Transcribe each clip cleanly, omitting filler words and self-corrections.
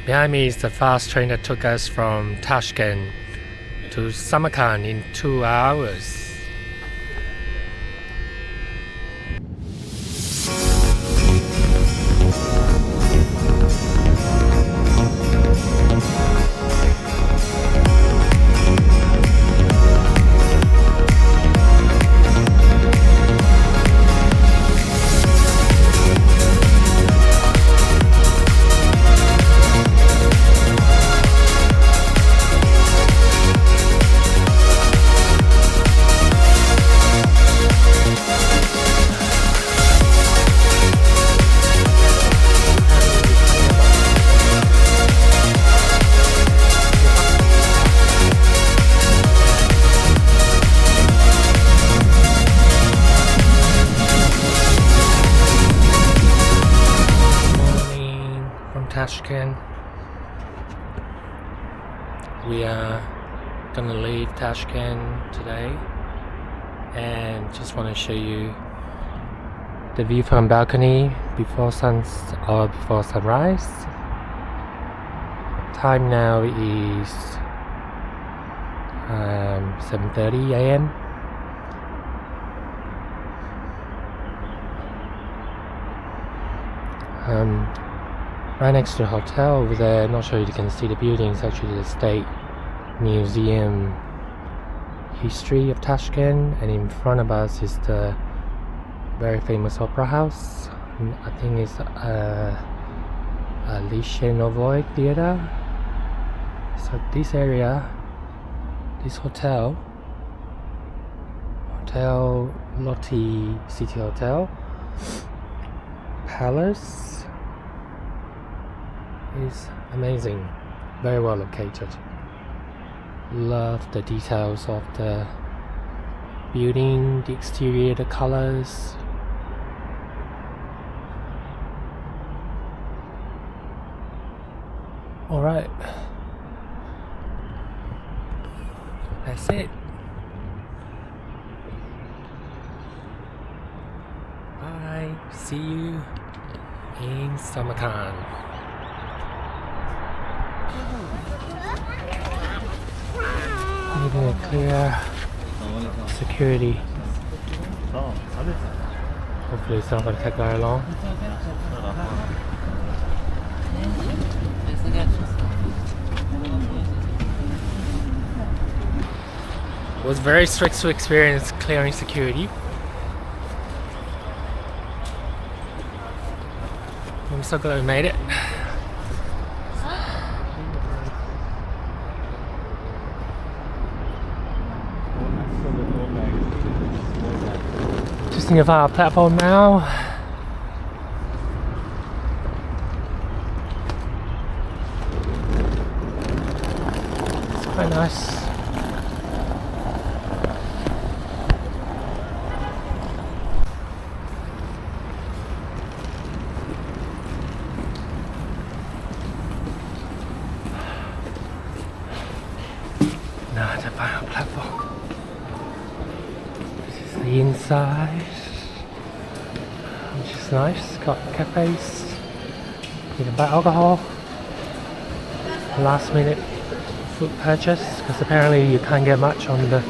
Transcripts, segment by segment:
Behind me is the fast train that took us from Tashkent to Samarkand in 2 hours. Tashkent. We are gonna leave Tashkent today and just want to show you the view from balcony before sunrise. Time now is 7:30 a.m. Right next to the hotel over there, not sure if you can see the building, it's actually the State Museum history of Tashkent, and in front of us is the very famous opera house. I think it's a Lotte theater. So this area, this hotel Lotte City Hotel Palace is amazing, very well located. Love the details of the building, the exterior, the colors. Alright, that's it. Bye, see you in Samarkand. Needing a clear security. Hopefully it's not going to take very long. It was very stressful experience clearing security. I'm so glad we made it. Just near our platform now. It's quite nice. Now the final platform. This is the inside, which is nice. Got cafes. You can buy alcohol. Last minute food purchase, because apparently you can't get much on the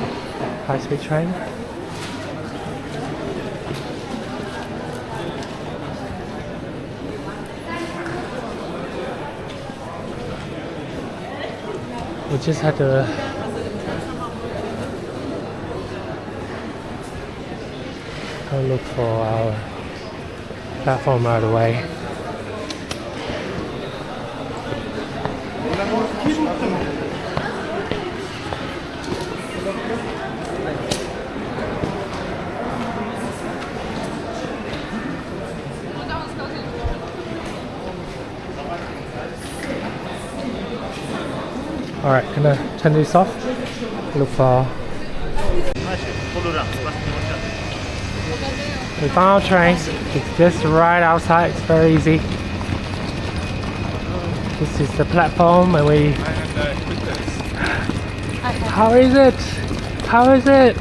high-speed train. We just had to go look for our platform right away. Alright, gonna turn this off. Look for. We found our train. It's just right outside. It's very easy. This is the platform, and we. How is it? How is it?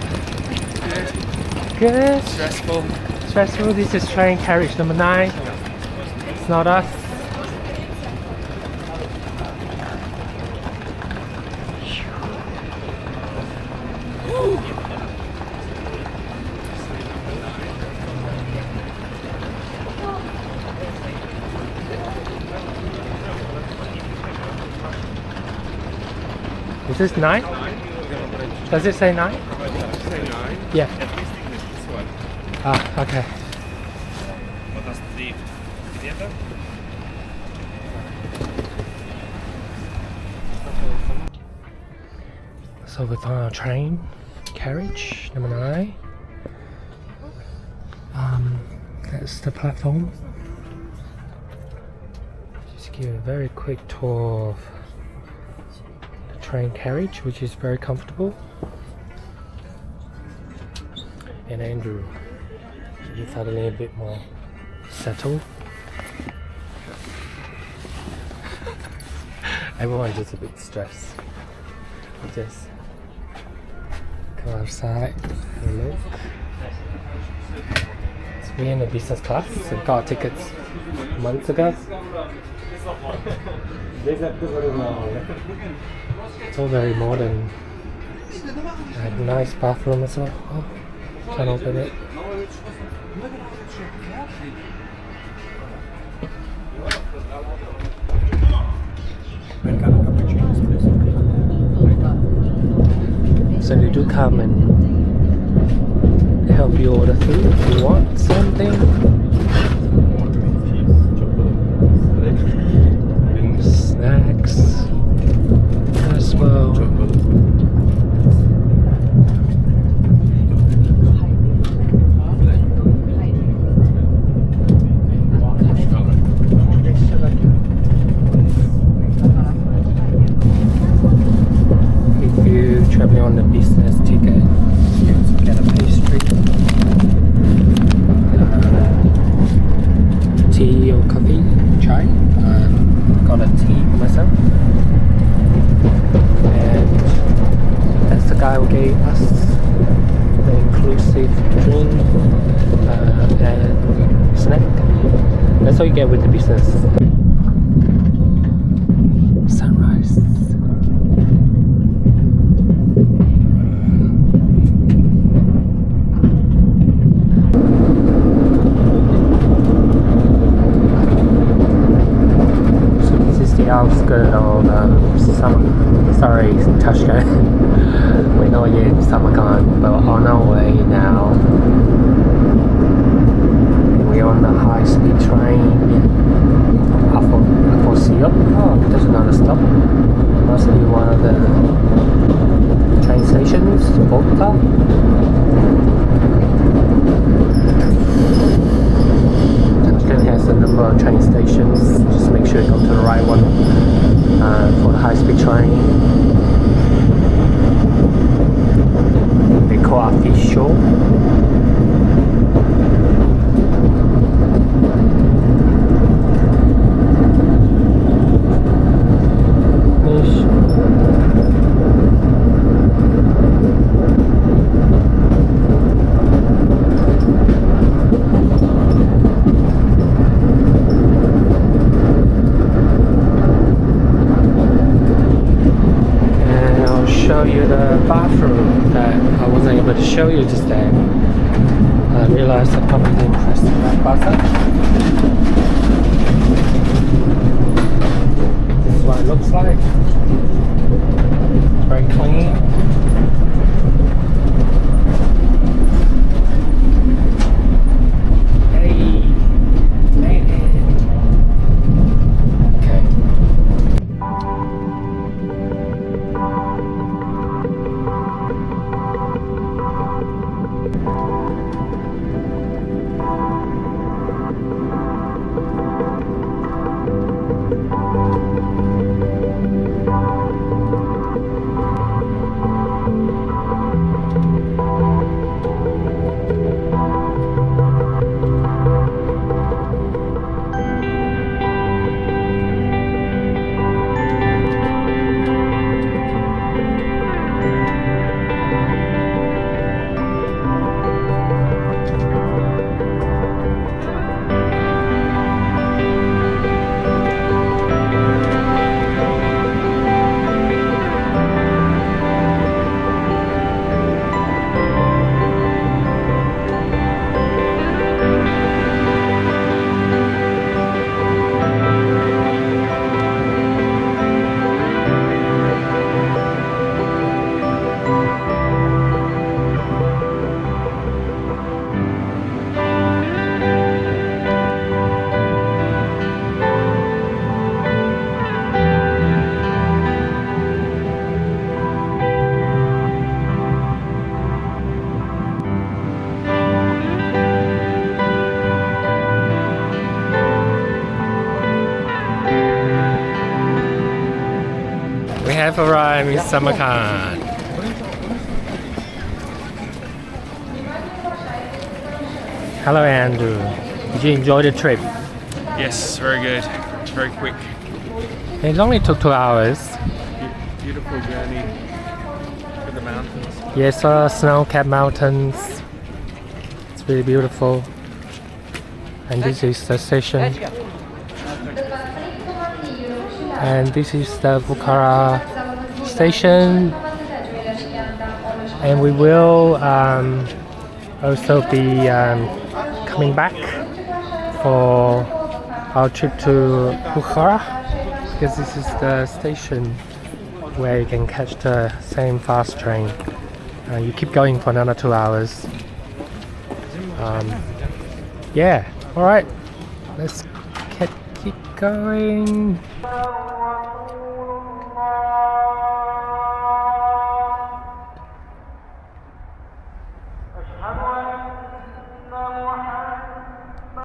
Good. Stressful. Stressful. This is train carriage number 9. It's not us. Is this 9? Does it say 9? Say 9. Yeah. This one. Ah, okay. Вот нас 3 где-то. So we're on our train, carriage number 9. That's the platform. Just give a very quick tour of the train carriage, which is very comfortable. And Andrew, you thought a little bit more settled. Everyone's just a bit stressed. Just go outside, have a look. So we're in the business class, so we got tickets months ago. It's all very modern. A nice bathroom as well. Oh, can't open it. So they do come and help you order food if you want something. Snacks as well. If you're traveling on the business ticket, you also get a pastry, tea or coffee, chai. Got a tea for myself, and that's the guy who gave us the inclusive drink and snack. That's all you get with the business. Sunrise. Outskirts of Tashkent. We're not yet in Samarkand, but on our way now. We're on the high-speed train. Afrosiyob. Oh, there's another stop. Must be one of the train stations. Lotte. Has a number of train stations. Just make sure you go to the right one for the high-speed train. They call Afrosiyob. Bathroom that I wasn't able to show you just then. I realized I probably didn't press that button. This is what it looks like. Very clean. have arrived in Samarkand. Hello Andrew, did you enjoy the trip? Yes, very good. It's very quick. It only took 2 hours. Beautiful journey to the mountains. Yes, snow-capped mountains. It's really beautiful. And this is the station. And this is the Bukhara station. And we will also be coming back for our trip to Bukhara, because this is the station where you can catch the same fast train. You keep going for another 2 hours. Yeah, alright, let's keep going.